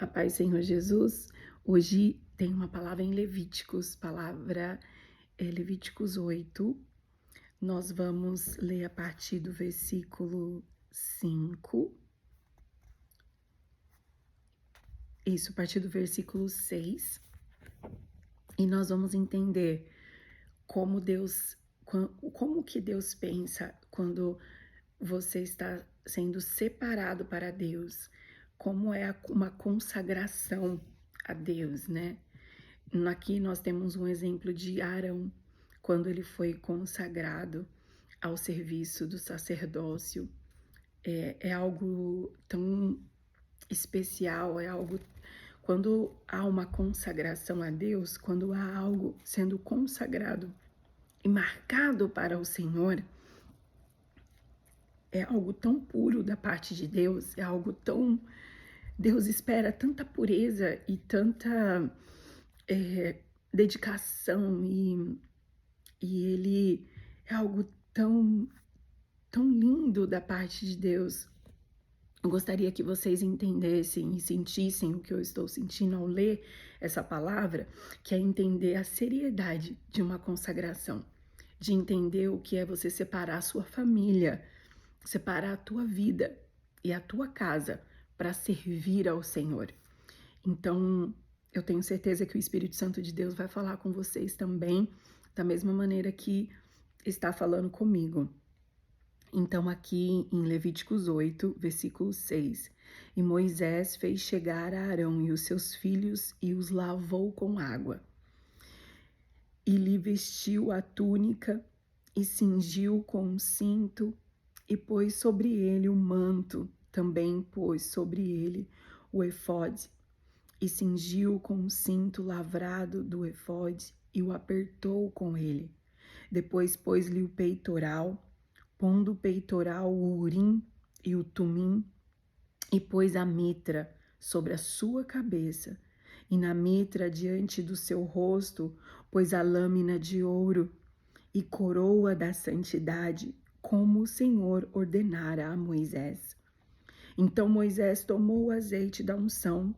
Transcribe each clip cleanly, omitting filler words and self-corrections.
A paz, Senhor Jesus. Hoje tem uma palavra em Levíticos, palavra Levíticos 8. Nós vamos ler a partir do versículo 5. Isso, a partir do versículo 6. E nós vamos entender como que Deus pensa quando você está sendo separado para Deus, como é uma consagração a Deus, né? Aqui nós temos um exemplo de Arão, quando ele foi consagrado ao serviço do sacerdócio. É algo tão especial, quando há uma consagração a Deus, quando há algo sendo consagrado e marcado para o Senhor, é algo tão puro da parte de Deus, é algo tão... Deus espera tanta pureza e tanta dedicação, e ele é algo tão lindo da parte de Deus. Eu gostaria que vocês entendessem e sentissem o que eu estou sentindo ao ler essa palavra, que é entender a seriedade de uma consagração, de entender o que é você separar a sua família, separar a tua vida e a tua casa para servir ao Senhor. Então, eu tenho certeza que o Espírito Santo de Deus vai falar com vocês também, da mesma maneira que está falando comigo. Então, aqui em Levíticos 8, versículo 6, e Moisés fez chegar a Arão e os seus filhos e os lavou com água. E lhe vestiu a túnica e cingiu com um cinto e pôs sobre ele o manto, também pôs sobre ele o efode e cingiu com um cinto lavrado do efode e o apertou com ele. Depois pôs-lhe o peitoral, pondo o peitoral o urim e o tumim, e pôs a mitra sobre a sua cabeça, e na mitra diante do seu rosto pôs a lâmina de ouro e coroa da santidade, como o Senhor ordenara a Moisés. Então Moisés tomou o azeite da unção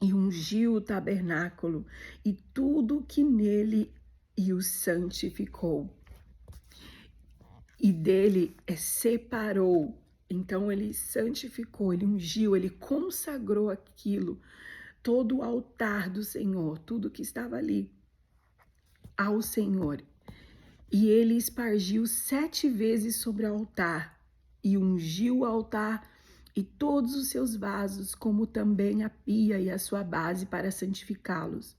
e ungiu o tabernáculo e tudo que nele e o santificou. E dele separou. Então ele santificou, ele ungiu, ele consagrou aquilo, todo o altar do Senhor, tudo que estava ali ao Senhor. E ele espargiu 7 vezes sobre o altar e ungiu o altar e todos os seus vasos, como também a pia e a sua base para santificá-los.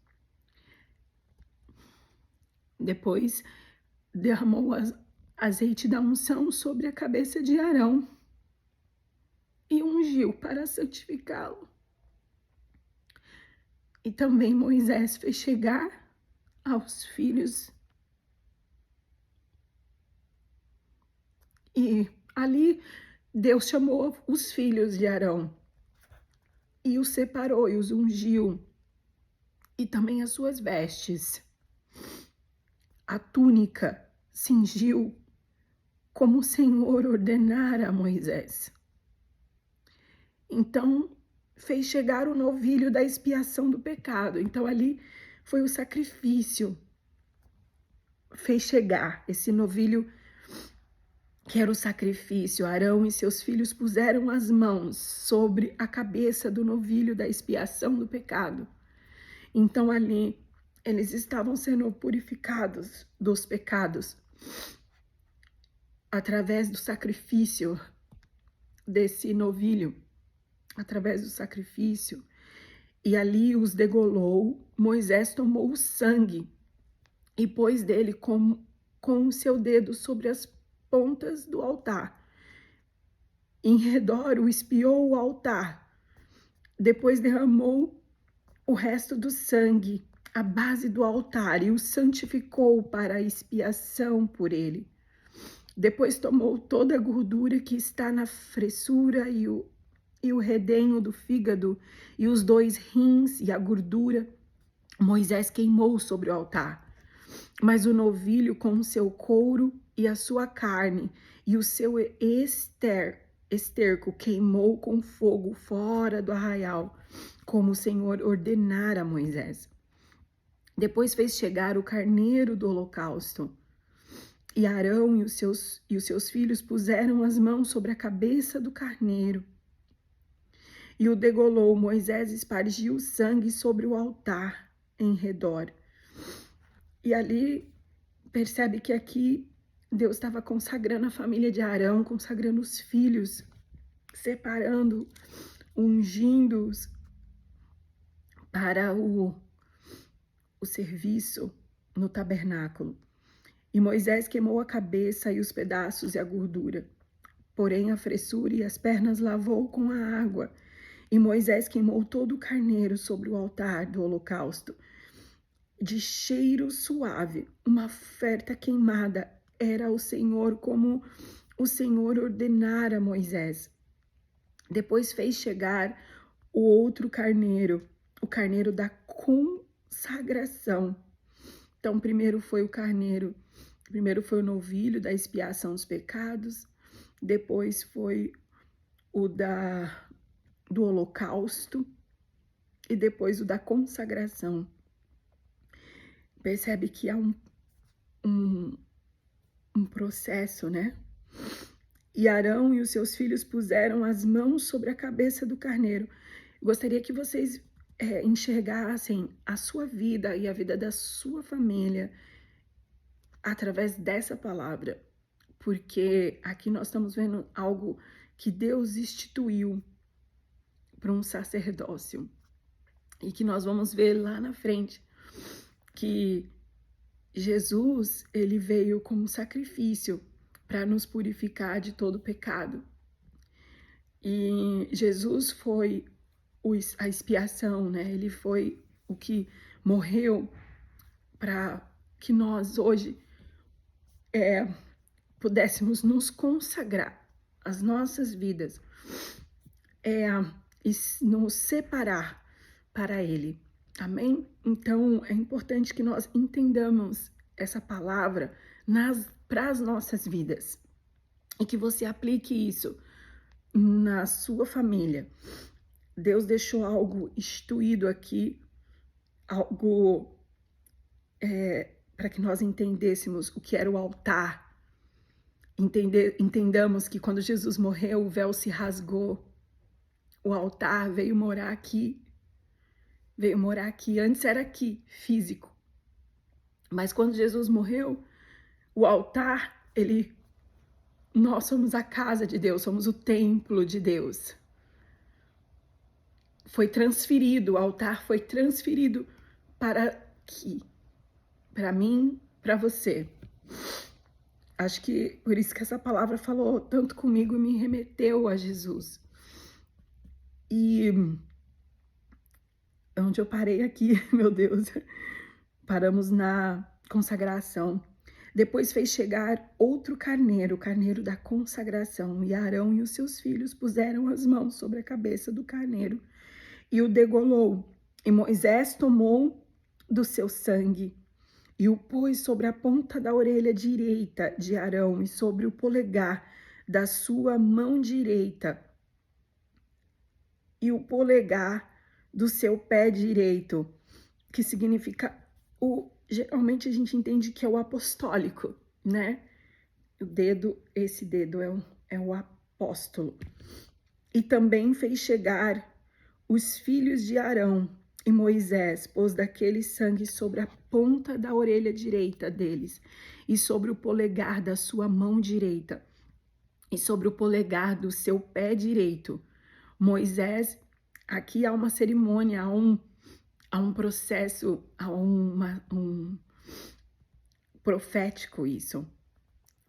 Depois derramou azeite da unção sobre a cabeça de Arão e ungiu para santificá-lo. E também Moisés fez chegar aos filhos. E ali Deus chamou os filhos de Arão e os separou e os ungiu. E também as suas vestes. A túnica cingiu como o Senhor ordenara a Moisés. Então fez chegar o novilho da expiação do pecado. Então ali foi o sacrifício. Fez chegar esse novilho que era o sacrifício. Arão e seus filhos puseram as mãos sobre a cabeça do novilho da expiação do pecado. Então ali eles estavam sendo purificados dos pecados através do sacrifício desse novilho, através do sacrifício. E ali os degolou. Moisés tomou o sangue e pôs dele com o seu dedo sobre as pontas do altar. Em redor o espiou o altar. Depois derramou o resto do sangue à base do altar e o santificou para a expiação por ele. Depois tomou toda a gordura que está na fressura e o redenho do fígado e os 2 rins e a gordura. Moisés queimou sobre o altar. Mas o novilho com o seu couro e a sua carne e o seu éster esterco queimou com fogo fora do arraial, como o Senhor ordenara a Moisés. Depois fez chegar o carneiro do holocausto. E Arão e os seus filhos puseram as mãos sobre a cabeça do carneiro. E o degolou. Moisés espargiu o sangue sobre o altar em redor. E ali percebe que aqui Deus estava consagrando a família de Arão, consagrando os filhos, separando, ungindo-os para o serviço no tabernáculo. E Moisés queimou a cabeça e os pedaços e a gordura. Porém, a fressura e as pernas lavou com a água. E Moisés queimou todo o carneiro sobre o altar do holocausto. De cheiro suave, uma oferta queimada era o Senhor, como o Senhor ordenara a Moisés. Depois fez chegar o outro carneiro, o carneiro da consagração. Então, primeiro foi o novilho da expiação dos pecados, depois foi o do holocausto e depois o da consagração. Percebe que há um processo, né? E Arão e os seus filhos puseram as mãos sobre a cabeça do carneiro. Gostaria que vocês enxergassem a sua vida e a vida da sua família através dessa palavra, porque aqui nós estamos vendo algo que Deus instituiu para um sacerdócio e que nós vamos ver lá na frente que Jesus, ele veio como sacrifício para nos purificar de todo pecado. E Jesus foi a expiação, né? Ele foi o que morreu para que nós hoje pudéssemos nos consagrar as nossas vidas, e nos separar para Ele. Amém? Então, é importante que nós entendamos essa palavra para as nossas vidas e que você aplique isso na sua família. Deus deixou algo instituído aqui, algo para que nós entendêssemos o que era o altar. Entendamos que quando Jesus morreu, o véu se rasgou. O altar veio morar aqui. Antes era aqui, físico. Mas quando Jesus morreu, o altar, nós somos a casa de Deus, somos o templo de Deus. Foi transferido, o altar foi transferido para aqui, para mim, para você. Acho que por isso que essa palavra falou tanto comigo e me remeteu a Jesus. E onde eu parei aqui, meu Deus, paramos na consagração. Depois fez chegar outro carneiro, o carneiro da consagração, e Arão e os seus filhos puseram as mãos sobre a cabeça do carneiro e o degolou. E Moisés tomou do seu sangue e o pôs sobre a ponta da orelha direita de Arão e sobre o polegar da sua mão direita e o polegar do seu pé direito, que significa geralmente a gente entende que é o apostólico, né? Esse dedo é o apóstolo. E também fez chegar os filhos de Arão, e Moisés pôs daquele sangue sobre a ponta da orelha direita deles, e sobre o polegar da sua mão direita, e sobre o polegar do seu pé direito. Moisés, aqui há uma cerimônia, há um processo, há um profético isso.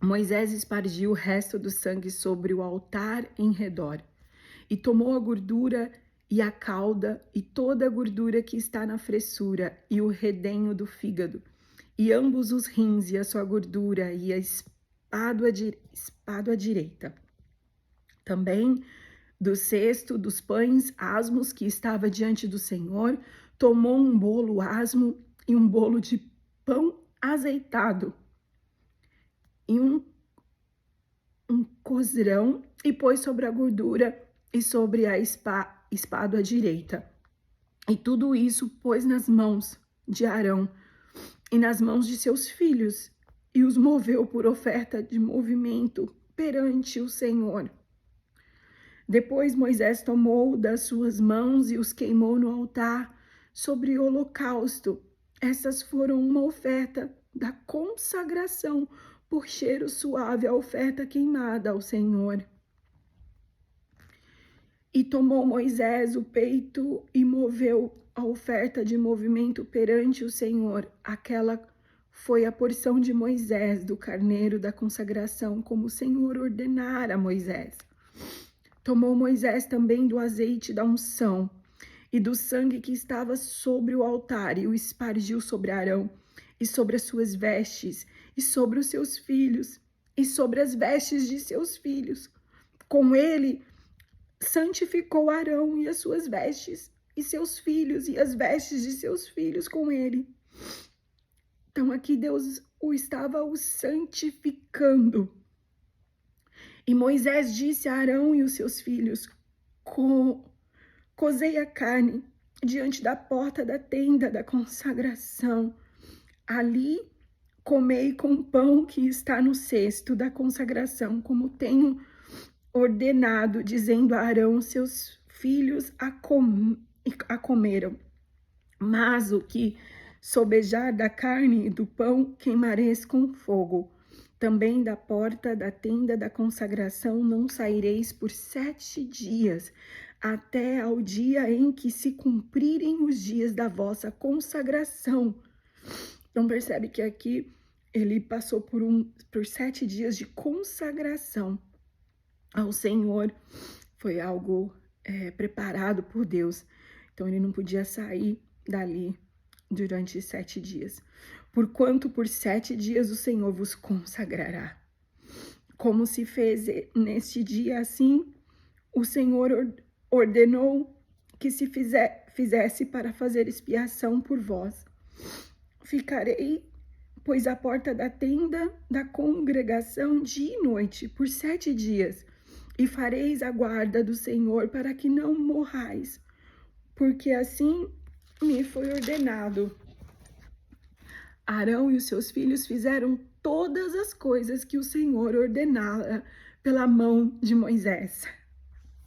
Moisés espargiu o resto do sangue sobre o altar em redor, e tomou a gordura e a cauda, e toda a gordura que está na fressura, e o redenho do fígado, e ambos os rins, e a sua gordura, e a espado à direita. Também do cesto dos pães asmos que estava diante do Senhor, tomou um bolo asmo e um bolo de pão azeitado, e um cozrão e pôs sobre a gordura e sobre a espado à direita. E tudo isso pôs nas mãos de Arão e nas mãos de seus filhos, e os moveu por oferta de movimento perante o Senhor. Depois Moisés tomou das suas mãos e os queimou no altar sobre o holocausto. Essas foram uma oferta da consagração por cheiro suave, a oferta queimada ao Senhor. E tomou Moisés o peito e moveu a oferta de movimento perante o Senhor. Aquela foi a porção de Moisés do carneiro da consagração, como o Senhor ordenara a Moisés. Tomou Moisés também do azeite da unção e do sangue que estava sobre o altar e o espargiu sobre Arão e sobre as suas vestes e sobre os seus filhos e sobre as vestes de seus filhos. Com ele santificou Arão e as suas vestes e seus filhos e as vestes de seus filhos com ele. Então aqui Deus estava santificando. E Moisés disse a Arão e os seus filhos: cozei a carne diante da porta da tenda da consagração. Ali comei com pão que está no cesto da consagração, como tenho ordenado, dizendo a Arão: seus filhos a comeram. Mas o que sobejar da carne e do pão queimareis com fogo. Também da porta da tenda da consagração não saireis por 7 dias, até ao dia em que se cumprirem os dias da vossa consagração. Então percebe que aqui ele passou por 7 dias de consagração ao Senhor. Foi algo preparado por Deus. Então ele não podia sair dali durante 7 dias. Porquanto por 7 dias o Senhor vos consagrará. Como se fez neste dia, assim o Senhor ordenou que se fizesse para fazer expiação por vós. Ficarei, pois, à porta da tenda da congregação dia e noite, por 7 dias, e fareis a guarda do Senhor para que não morrais, porque assim me foi ordenado. Arão e os seus filhos fizeram todas as coisas que o Senhor ordenara pela mão de Moisés.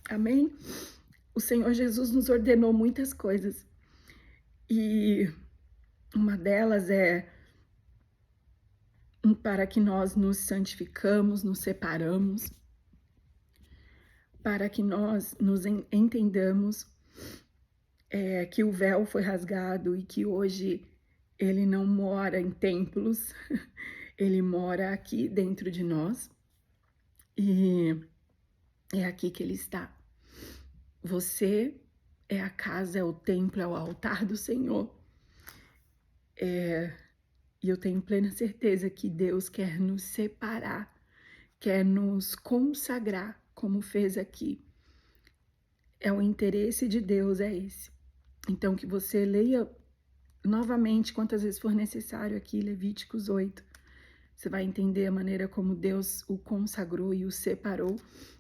Amém? O Senhor Jesus nos ordenou muitas coisas. E uma delas é para que nós nos santificamos, nos separamos, para que nós nos entendamos que o véu foi rasgado e que hoje ele não mora em templos, ele mora aqui dentro de nós e é aqui que ele está. Você é a casa, é o templo, é o altar do Senhor. E eu tenho plena certeza que Deus quer nos separar, quer nos consagrar, como fez aqui. O interesse de Deus é esse. Então, que você leia novamente, quantas vezes for necessário aqui, Levíticos 8. Você vai entender a maneira como Deus o consagrou e o separou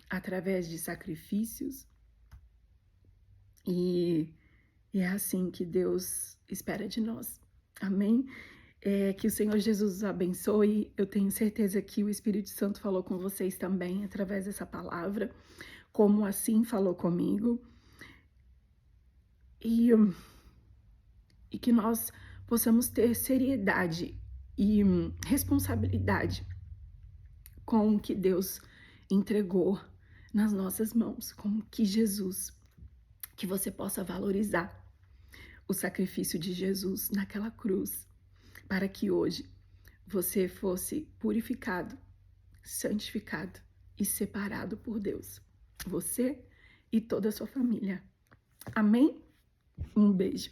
através de sacrifícios. E é assim que Deus espera de nós. Amém? Que o Senhor Jesus os abençoe. Eu tenho certeza que o Espírito Santo falou com vocês também através dessa palavra, como assim falou comigo. E que nós possamos ter seriedade e responsabilidade com o que Deus entregou nas nossas mãos, com que Jesus, que você possa valorizar o sacrifício de Jesus naquela cruz, para que hoje você fosse purificado, santificado e separado por Deus, você e toda a sua família. Amém? Um beijo.